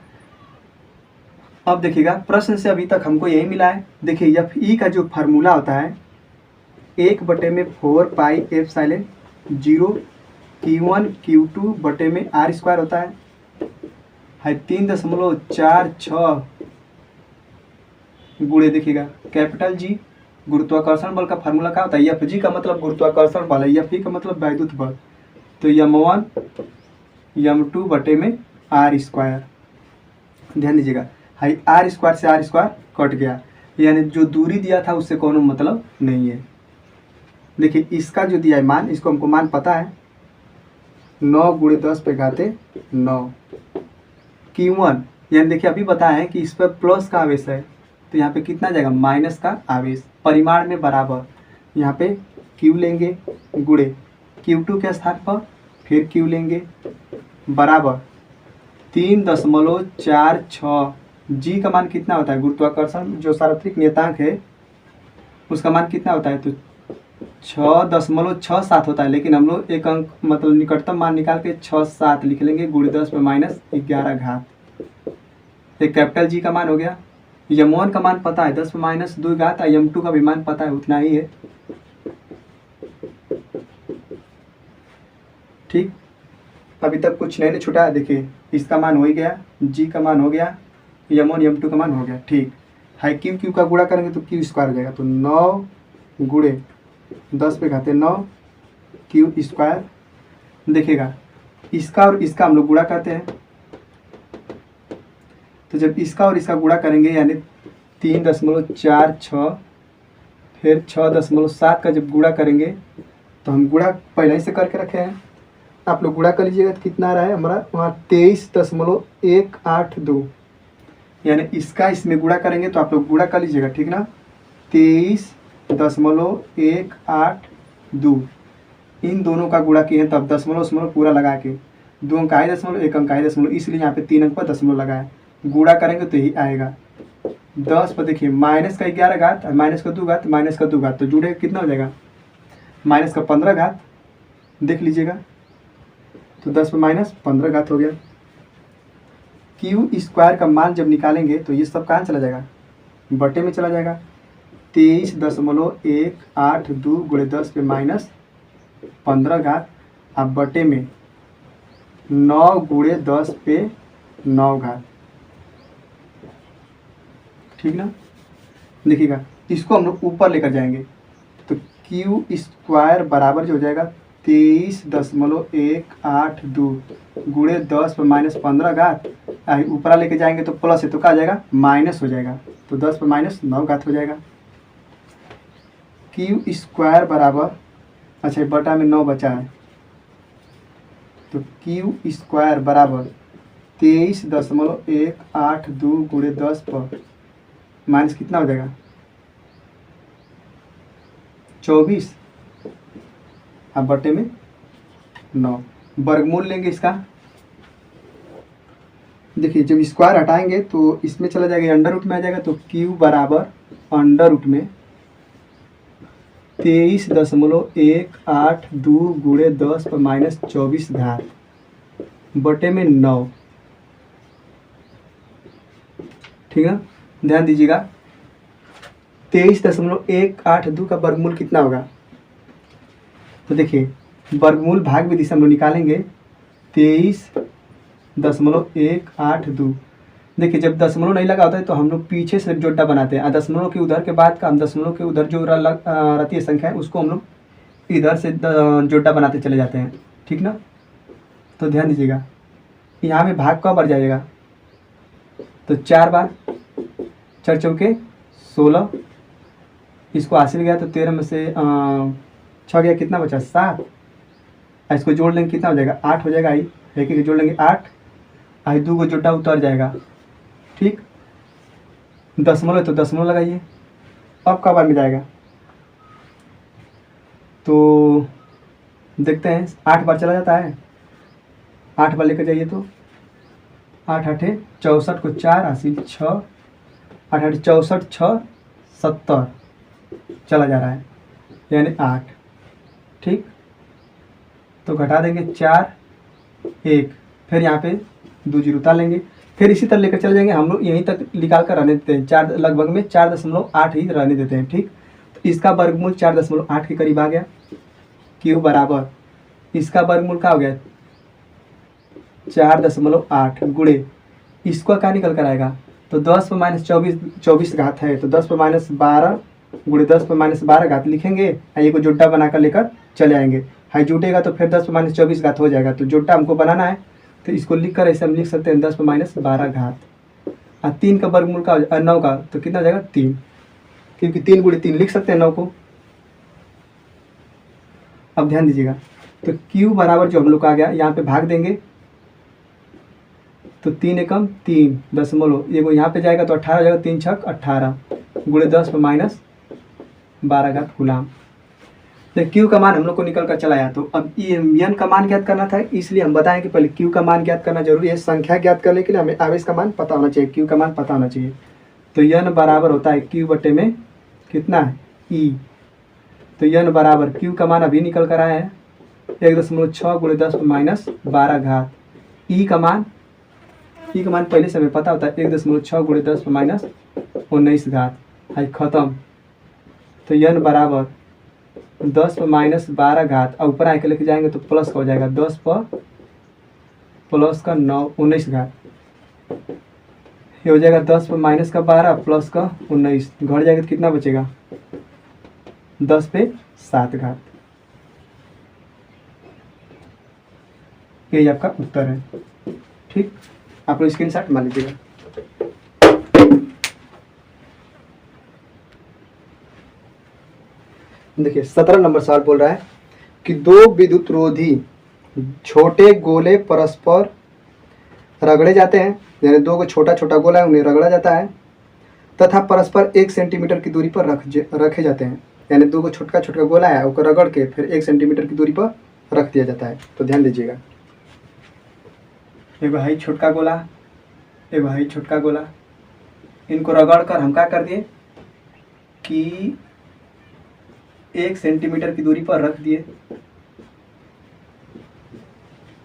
अब देखिएगा प्रश्न से अभी तक हमको यही मिला है। देखिए एफ ई का जो फार्मूला होता है 1/4 पाई एप्सिलॉन 0 Q1 Q2 बटे में R² होता है 3.46 गुणे, देखिएगा कैपिटल जी गुरुत्वाकर्षण बल का फार्मूला क्या होता है, एफ जी का मतलब गुरुत्वाकर्षण बल है, एफ ई का मतलब वैद्युत बल, तो m1 m2 बटे में R²। ध्यान दीजिएगा हाई R² से R² कट गया, यानी जो दूरी दिया था उससे कोनो मतलब नहीं है। देखिए इसका जो दिया है मान, इसको हमको मान पता है 9 × 10⁻9 Q1, यानी देखिए अभी बताए हैं कि इस पर प्लस का आवेश है तो यहाँ पे कितना जाएगा माइनस का आवेश, परिमाण में बराबर, यहाँ पे Q लेंगे गुणे Q2 के स्थान पर फिर Q लेंगे बराबर 3.46 जी का मान कितना होता है, गुरुत्वाकर्षण जो सार्वत्रिक नियतांक है उसका मान कितना होता है, तो 6.67 होता है, लेकिन हम लोग एक अंक मतलब निकटतम मान निकाल के 6-7 लिख लेंगे गुणे 10⁻11। एक कैपिटल जी का मान हो गया। m1 का मान पता है 10⁻2 और m2 का भी मान पता है उतना ही है, ठीक। अभी तक कुछ नहीं छूटा है। देखिए इसका मान हो ही गया, जी का मान हो गया, m1 m2 का मान हो गया, ठीक। हाई क्यू का गुणा करेंगे तो Q² हो जाएगा, तो 9 गुणे 10⁻9 Q²। देखिएगा इसका और इसका हम लोग गुणा करते हैं, तो जब इसका और इसका गुणा करेंगे यानी 3.46 फिर 6.7 का जब गुणा करेंगे तो हम गुणा पहले ही से करके रखे हैं, आप लोग गुणा कर लीजिएगा तो कितना आ रहा है हमारा वहाँ 23.182, यानी इसका इसमें गुणा करेंगे तो आप लोग गुणा कर लीजिएगा, ठीक ना। 23.182 इन दोनों का गुणा किए हैं तब दशमलव पूरा लगा के 2 अंक आए दशमलव 1 अंक आए दशमलव, इसलिए यहाँ पे 3 अंक पर दशमलव लगाए, गुणा करेंगे तो यही आएगा 10 पर। देखिए माइनस का 11 घात माइनस का 2 घात माइनस का 2 घात, तो जुड़े कितना हो जाएगा माइनस का 15 घात, देख लीजिएगा तो 10 पर -15 घात हो गया। Q² का मान जब निकालेंगे तो ये सब कहाँ चला जाएगा, बटे में चला जाएगा। 23.182 गुणे 10 पे -15 घात, अब बटे में 9 गुणे 10 पे 9 घात, ठीक ना। देखिएगा इसको हम लोग ऊपर लेकर जाएंगे तो Q² बराबर जो हो जाएगा 23.182 गुणे 10 पर -15 घात, ऊपरा लेके जाएंगे तो प्लस है तो क्या आ जाएगा माइनस हो जाएगा, तो 10 पर -9 घात हो जाएगा। Q² बराबर, अच्छा बटा में 9 बचा है, तो Q² बराबर 23.182 गुणे 10 पर माइनस कितना हो जाएगा 24, अब बटे में 9, वर्गमूल लेंगे इसका। देखिए जब स्क्वायर हटाएंगे तो इसमें चला जाएगा अंडर रूट में आ जाएगा, तो Q बराबर अंडर रूट में 23.182 गुणे 10 पर -24 घात बटे में 9, ठीक है। ध्यान दीजिएगा 23.182 का वर्गमूल कितना होगा, तो देखिए वर्गमूल भाग विधि से हम लोग निकालेंगे 23.182। देखिए जब दशमलव नहीं लगा होता है तो हम लोग पीछे से जोड़ा बनाते हैं, दशमलव के उधर के बाद का हम दशमलव के उधर जो रहती है संख्या है उसको हम लोग इधर से जोड़ा बनाते चले जाते हैं, ठीक ना। तो ध्यान दीजिएगा यहाँ में भाग कब बढ़ जाएगा, तो 4 बार, 4 चौके 16, इसको हासिल गया तो 13 में से 6 गया, कितना बचा 7, इसको जोड़ लेंगे कितना हो जाएगा 8 हो जाएगा, एक जोड़ लेंगे 8, 2 को जोड़ा उतर जाएगा, ठीक। दशमलव है तो दशमलव लगाइए, अब का बार में जाएगा तो देखते हैं 8 बार चला जाता है, 8 बार लेकर जाइए तो 8 आठे 64 को 4 80 6 8 आठे 64 6 70 चला जा रहा है यानी 8। ठीक, तो घटा देंगे 4 1, फिर यहाँ पे 2 जीरो उतार लेंगे, फिर इसी तरह लेकर चले जाएंगे। हम लोग यहीं तक निकाल कर रहने देते हैं, 4 लगभग में 4.8 ही रहने देते हैं। ठीक, तो इसका वर्गमूल 4.8 के करीब आ गया, क्यू बराबर इसका वर्गमूल क्या हो गया 4.8 गुणे इसको क्या निकल कर आएगा तो 10 पर माइनस 24 घात है तो 10 पर माइनस 12 गुणे 10 पर माइनस 12 घात लिखेंगे, ये को जोड्डा बनाकर लेकर चले आएंगे। हाई जुटेगा तो फिर 10 पर माइनस 24 घात हो जाएगा, तो जोड्डा हमको बनाना है तो इसको लिख कर ऐसे हम लिख सकते हैं 10 पर माइनस 12 घात, और 3 का वर्गमूल का 9 का तो कितना हो जाएगा 3, क्योंकि 3 गुणे 3 लिख सकते हैं 9 को। अब ध्यान दीजिएगा, तो Q बराबर जो हम लोग का आ गया यहाँ पे भाग देंगे तो 3 एकम 3 दशमलव, ये को यहाँ पे जाएगा तो 18 हो जाएगा, 3 छक 18 गुणे 10 पर माइनस 12 घात गुलाम। तो Q का मान हम लोग को निकल कर चला आया। तो अब n का मान ज्ञात करना था, इसलिए हम बताएं कि पहले Q का मान ज्ञात करना जरूरी है। संख्या ज्ञात करने के लिए हमें आवेश का मान पता होना चाहिए, Q का मान पता होना चाहिए। तो n बराबर होता है Q बटे में कितना है E, तो n बराबर Q का मान अभी निकल कर आया है 1.6 गुणे 10 पर माइनस 12 घात। E का मान पहले से हमें पता होता है 1.6 गुणे 10 पर माइनस 19 घात। है खत्म। तो n बराबर 10 पर माइनस 12 घात और ऊपर आके लेके जाएंगे तो प्लस का हो जाएगा 10 पर प्लस का 19 घात, ये हो जाएगा 10 पर माइनस का 12 प्लस का 19, घट जाएगा तो कितना बचेगा 10 पे 7 घात। यही आपका उत्तर है। ठीक, आप लोग स्क्रीनशॉट मान लीजिएगा। देखिए 17 नंबर सवाल बोल रहा है कि दो विद्युत रोधी छोटे गोले परस्पर रगड़े जाते हैं, यानी दो को छोटा छोटा गोला है उन्हें रगड़ा जाता है तथा परस्पर 1 सेंटीमीटर की दूरी पर रखे जाते हैं, यानी दो को छोटा छोटा गोला है उसको रगड़ के फिर 1 सेंटीमीटर की दूरी पर रख दिया जाता है। तो ध्यान दीजिएगा, एगो है छोटका गोला, एगो है छोटका गोला, इनको रगड़ कर हम क्या कर दिए कि 1 सेंटीमीटर की दूरी पर रख दिए,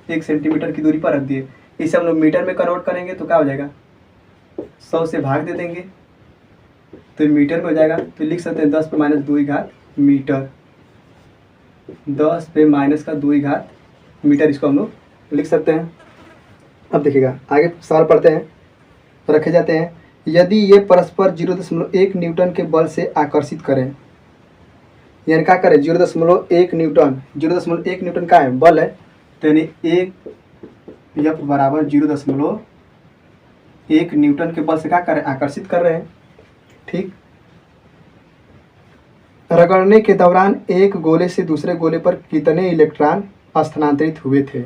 1 सेंटीमीटर की दूरी पर रख दिए। इसे हम लोग मीटर में कन्वर्ट करेंगे तो क्या हो जाएगा 100 से भाग दे देंगे तो मीटर में हो जाएगा। तो लिख सकते हैं 10 पे माइनस 2 घात मीटर, 10 पे माइनस का 2 घात मीटर, इसको हम लोग लिख सकते हैं। अब देखिएगा आगे सवाल पढ़ते हैं। रखे जाते हैं यदि ये परस्पर 0.1 न्यूटन के बल से आकर्षित करें, यानी क्या करें 0.1 न्यूटन, 0.1 न्यूटन का है बल है, तो यानी 1 F बराबर 0.1 न्यूटन के बल से क्या करें आकर्षित कर रहे हैं। ठीक, रगड़ने के दौरान एक गोले से दूसरे गोले पर कितने इलेक्ट्रॉन स्थानांतरित हुए थे,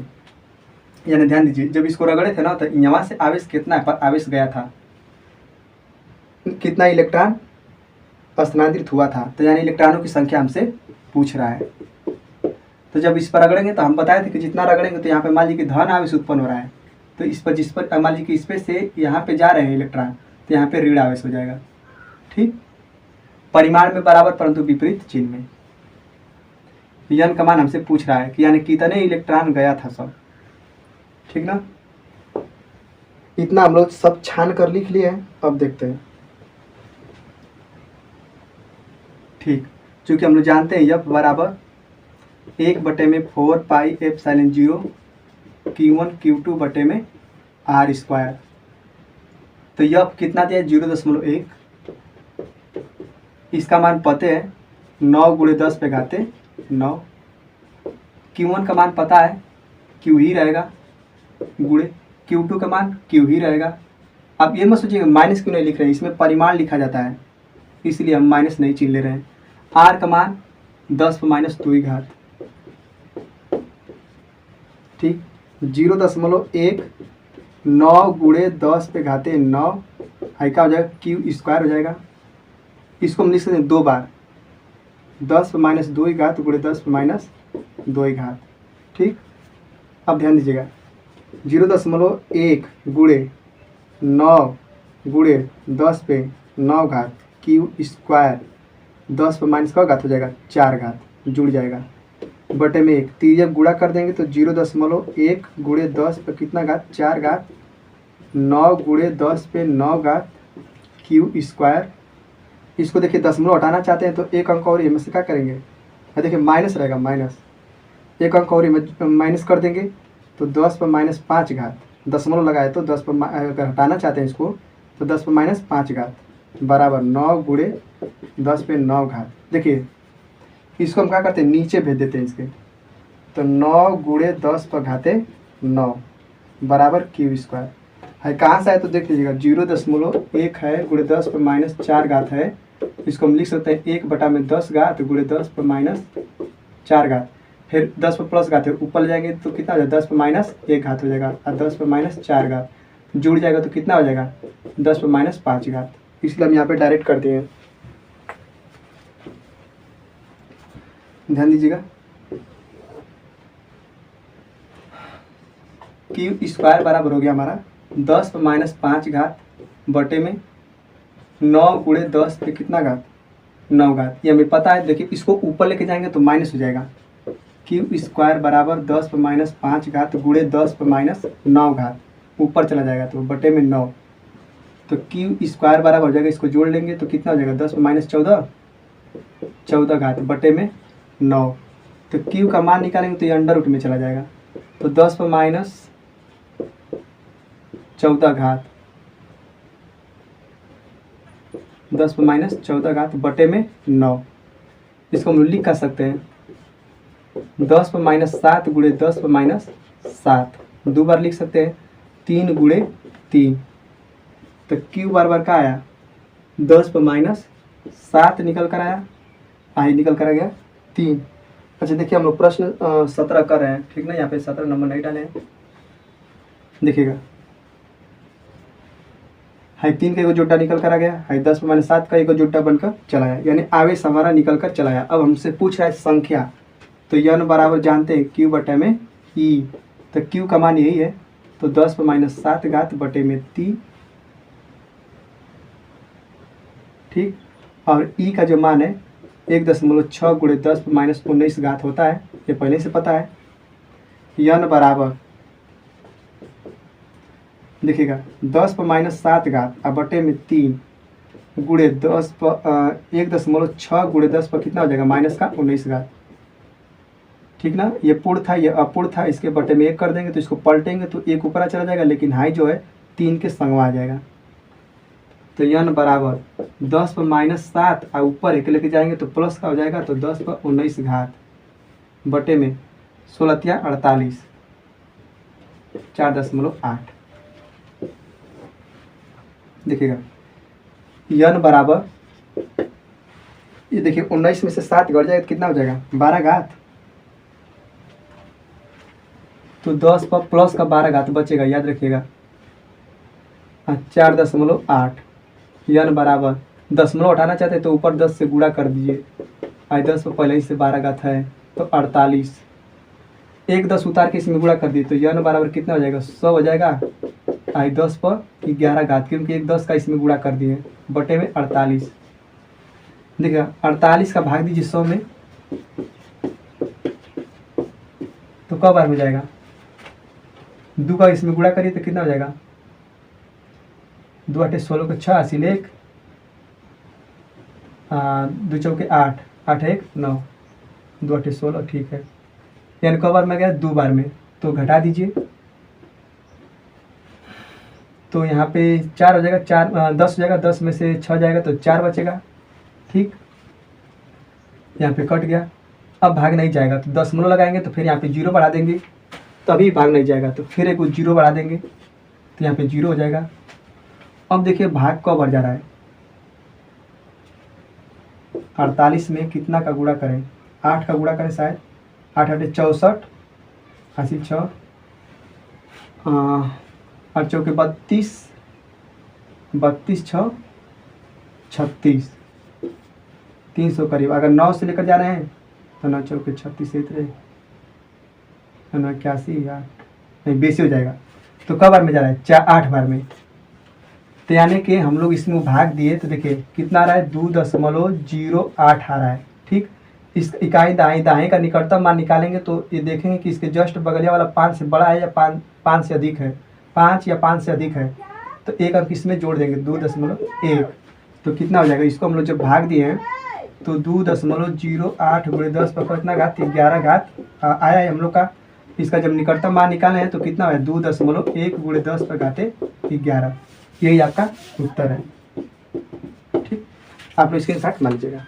यानी ध्यान दीजिए जब इसको रगड़े थे ना तो यहाँ से आवेश कितना पर आवेश गया था, कितना इलेक्ट्रॉन स्थानांतरित हुआ था, तो यानी इलेक्ट्रॉनों की संख्या हमसे पूछ रहा है। तो जब इस पर रगड़ेंगे तो हम बताए थे कि जितना रगड़ेंगे तो यहाँ पे मान लीजिए कि धन आवेश उत्पन्न हो रहा है, तो इस पर जिस पर मान लीजिए कि इस पे से यहाँ पे जा रहे हैं इलेक्ट्रॉन तो यहाँ पे ऋण आवेश हो जाएगा। ठीक, परिमाण में बराबर परंतु विपरीत चिन्ह में। n का मान हमसे पूछ रहा है कि यानी कितने इलेक्ट्रॉन गया था सब। ठीक ना, इतना हम लोग सब छान कर लिख लिए हैं। अब देखते हैं। ठीक, चूंकि हम लोग जानते हैं F बराबर 1/4 पाई एप्सिलॉन 0 Q1 Q2 बटे में R स्क्वायर, तो F कितना दिया 0.1, इसका मान पते है 9 गुणे 10 पे घाते 9, Q1 का मान पता है Q ही रहेगा गुणे Q2 का मान Q ही रहेगा। अब ये मत सोचिएगा माइनस क्यों नहीं लिख रहे हैं, इसमें परिमाण लिखा जाता है इसलिए हम माइनस नहीं चिन्ह ले रहे हैं। R का मान 10 पर माइनस 2 घात। ठीक, 0.1 9 गुणे 10 पे घाते 9, हाई का हो जाएगा क्यू स्क्वायर हो जाएगा। इसको हम लिख सकते हैं 2 बार, 10 पे माइनस 2 घात गुणे 10 पे माइनस 2 घात। ठीक, अब ध्यान दीजिएगा 0.1 गुणे 9 गुणे 10 पे 9 घात क्यू स्क्वायर, 10 पे माइनस का घात हो जाएगा 4 घात, जुड़ जाएगा बटे में 1। तो जब गुणा कर देंगे तो 0.1 गुणे 10 पे कितना घात 4 घात, 9 गुणे 10 पे 9 घात क्यू स्क्वायर। इसको देखिए दशमलव हटाना चाहते हैं तो एक अंक और में से क्या करेंगे, देखिए माइनस रहेगा, माइनस एक अंक और माइनस कर देंगे तो 10 पर माइनस 5 घात, दशमलव लगाए तो 10 पर अगर हटाना चाहते हैं इसको तो 10 पर माइनस 5 घात बराबर 9 गुणे 10 पे 9 घात। देखिए इसको हम क्या करते हैं, नीचे भेज देते हैं इसके, तो 9 गुणे 10 पर घाते 9 बराबर क्यू स्क्वायर है। कहाँ से है तो देख लीजिएगा 0.1 है गुणे 10 पर माइनस 4 घात है, इसको हम लिख सकते हैं 1/10 घात गुणे 10 पर माइनस 4 घात, फिर 10 पर प्लस घात है ऊपर ले जाएंगे तो कितना हो जाएगा 10 पर माइनस 1 घात हो जाएगा, और 10 पर माइनस 4 घात जुड़ जाएगा तो कितना हो जाएगा 10 पर माइनस 5 घात। इसलिए हम यहाँ पे डायरेक्ट करते हैं, ध्यान दीजिएगा क्यू स्क्वायर बराबर हो गया हमारा 10 पर माइनस 5 घात बटे में 9 गुणे 10 पे कितना घात 9 घात, ये हमें पता है। देखिए इसको ऊपर लेके जाएंगे तो माइनस हो जाएगा, क्यू स्क्वायर बराबर 10 पर माइनस 5 घात गुणे 10 पर माइनस 9 घात, ऊपर चला जाएगा तो बटे में 9, तो क्यू स्क्वायर बराबर हो जाएगा, इसको जोड़ लेंगे तो कितना हो जाएगा 10 पर माइनस 14 घात बटे में 9, तो क्यू का मान निकालेंगे तो ये अंडर रूट में चला जाएगा, तो 10 पर माइनस 14 घात 10 पर माइनस 14 घात बटे में 9। इसको हम लिख कर सकते हैं 10 पर माइनस 7 गुणे 10 पर माइनस 7, दो बार लिख सकते हैं 3 गुणे 3, तो क्यू बार बार का आया 10 पर माइनस 7 निकल कर आया, आई निकल कर आ गया 3। अच्छा देखिए हम लोग प्रश्न 17 कर रहे हैं, ठीक ना, यहाँ पे 17 नंबर नहीं डाले हैं, देखिएगा हाई 3 का एक जोटा निकल कर आ गया, हाई 10 पर माइनस 7 का एक जोटा बनकर चला आया, यानी आवेश हमारा निकल कर चला आया। अब हमसे पूछ रहा है संख्या, तो यन बराबर जानते हैं क्यू बटे में ई, तो क्यू का मान यही है, तो 10 पर माइनस 7 घात बटे में 3, ठीक, और ई का जो मान है 1.6 गुणे 10 पर माइनस 19 घात होता है, ये पहले से पता है। यन बराबर देखिएगा 10 पर माइनस 7 घात अब बटे में 3 गुणे 10 पर 1.6 गुणे 10 पर कितना हो जाएगा माइनस का 19 घात, ठीक ना, ये पूर्ण था ये अपूर्ण था, इसके बटे में 1 कर देंगे तो इसको पलटेंगे तो 1 ऊपर चला जाएगा, लेकिन हाई जो है 3 के संगवा आ जाएगा, तो यन बराबर 10 पर माइनस 7 और ऊपर 1 लेके जाएंगे तो प्लस का हो जाएगा, तो 10 पर 19 घात बटे में 16 48 4.8। देखिएगा यन बराबर ये देखिए 19 में से 7 घट जाएगा तो कितना हो जाएगा 12 घात, तो 10 पर प्लस का 12 घात बचेगा, याद रखिएगा 4.8। यन बराबर दशमलव हटाना चाहते हैं तो ऊपर 10 से गुणा कर दीजिए, आई 10 पर पहले ही से 12 घात है तो 48, एक 10 उतार के इसमें गुणा कर दिए तो यन बराबर कितना हो जाएगा 100 हो जाएगा, आई 10 पर 11 घात, क्योंकि एक 10 का इसमें गुणा कर दिए बटे में 48। देखिए 48 का भाग दीजिए 100 में तो कब बार हो जाएगा, 2 का इसमें गुणा करिए तो कितना हो जाएगा 2 8 16 को 6 80 1 2 चौके 8 8 1 9 2 8 16, ठीक है, यानी कब बार में गया 2 बार में, तो घटा दीजिए तो यहाँ पे 4 हो जाएगा, 10 हो जाएगा, 10 में से 6 जाएगा तो 4 बचेगा, ठीक, यहाँ पे कट गया। अब भाग नहीं जाएगा तो दशमलव लगाएंगे तो फिर यहाँ पे 0 बढ़ा देंगे, तभी भाग नहीं जाएगा, तो फिर एक 0 बढ़ा देंगे तो यहाँ पे 0 हो जाएगा। अब देखिए भाग कब बढ़ जा रहा है, 48 में कितना का गुणा करें, 8 का गुणा करें शायद, 8 8 64 80 6 8 चौके 32, 32 6 36, 300 करीब। अगर 9 से लेकर जा रहे हैं तो 9 चौके 36 रहे, 81 यार नहीं बेसी हो जाएगा। तो कब बार में जा रहा है? 8 बार में। तो यानी कि हम लोग इसमें भाग दिए तो देखिए कितना आ रहा है, 2.08 आ रहा है। ठीक, इस इकाई दाएं का निकटतम मान निकालेंगे तो ये देखेंगे कि इसके जस्ट बगलिया वाला 5 से बड़ा है या 5 से अधिक है, 5 या 5 से अधिक है। तो एक अंक इसमें जोड़ देंगे 2.1, तो कितना हो जाएगा? इसको हम लोग जब भाग दिए हैं तो 2.08 गुणे 10 पर कितना घात, 11 घात आया है हम लोग का। इसका जब निकटतम मान निकाले हैं तो कितना है, 2.1 गुणे 10 पर घाते 11। यही आपका उत्तर है। ठीक, आप लोग इसके साथ मान लीजिएगा।